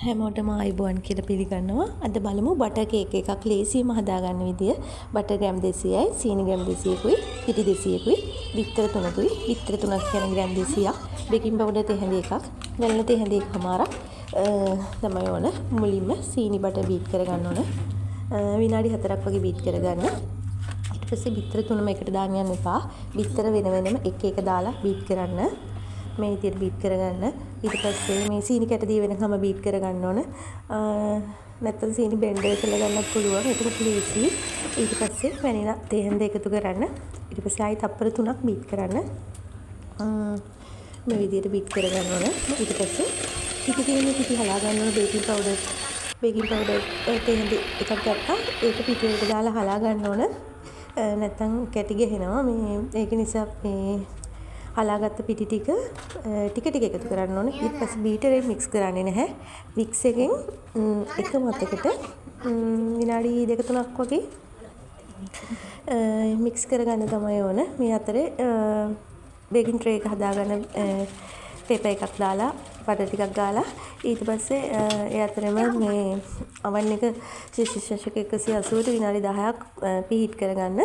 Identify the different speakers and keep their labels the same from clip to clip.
Speaker 1: හැමෝටම ආයුබෝවන් කියලා පිළිගන්නවා. අද බලමු බටර් කේක් එකක් ලේසියෙන්ම හදාගන්න විදිය. බටර් ග්‍රෑම් 200යි, සීනි ග්‍රෑම් 200කුයි, පිටි 200කුයි, බිත්තර 3කුයි, බිත්තර 3ක් කියන ග්‍රෑම් 200ක්, බේකින් පවුඩර් තෙහඳි එකක්, වැනිලා තෙහඳි එකමාරක් තමයි ඕන. මුලින්ම සීනි බටර් බීට් කරගන්න ඕන. විනාඩි 4ක් වගේ බීට් කරගන්න. ඊට පස්සේ බිත්තර තුනම එකට දාන්න යන්න එපා. බිත්තර වෙන වෙනම එක දාලා බීට් කරන්න. මේ විදිහට බීට් කරගන්න. ඊට පස්සේ මේ සීනි කැටදී වෙනකම බීට් කරගන්න ඕන. නැත්නම් සීනි බ්ලෙන්ඩර් කරලා ගන්නත් පුළුවන්. ඒක ලේසි. ඊට පස්සේ වැනිලා තෙහෙන්ද එකතු කරන්න. ඊට පස්සේ ආයි තප්පර 3ක් බීට් කරන්න. මේ විදිහට බීට් කරගන්න ඕන. ඊට පස්සේ පිටි හලා ගන්න ඕන. බේකින් පවුඩර් තෙහෙන්ද එකක් ගත්තා. ඒක පිටි වලට දාලා හලා ගන්න ඕන. නැත්නම් කැටි ගහනවා. ඒක නිසා මේ හලාගත්ත පිටි ටික එකතු කරන්න ඕනේ. ඊට පස්සේ බීටරේ මික්ස් කරන්නේ නැහැ. මික්ස් එකෙන් එක මතකට විනාඩි 2-3ක් වගේ මික්ස් කරගන්න තමයි ඕන. මේ අතරේ බේකින් ට්‍රේ එක හදාගන්න පේපර් එකක් දාලා බටර් ටිකක් ගාලා ඊට පස්සේ ඒ අතරෙම මේ oven එක ශිෂ්‍යශක 180ට විනාඩි 10ක් ප්‍රීහීට් කරගන්න.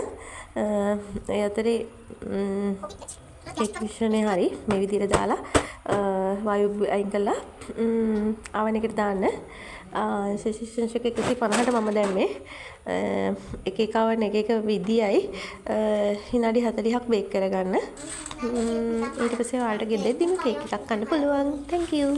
Speaker 1: ඒ අතරේ කේක් මිශ්‍රණය හරි මේ විදිහට දාලා වායු අයින් කළා oven එකට දාන්න. ශිෂ්‍යශක 150ට මම දැම්මේ. එක oven එක විදියයි විනාඩි 40ක් බේක් කරගන්න. ඊට පස්සේ ඔයාලට ගෙදරදීම කේක් එකක් කන්න පුළුවන්. Thank you.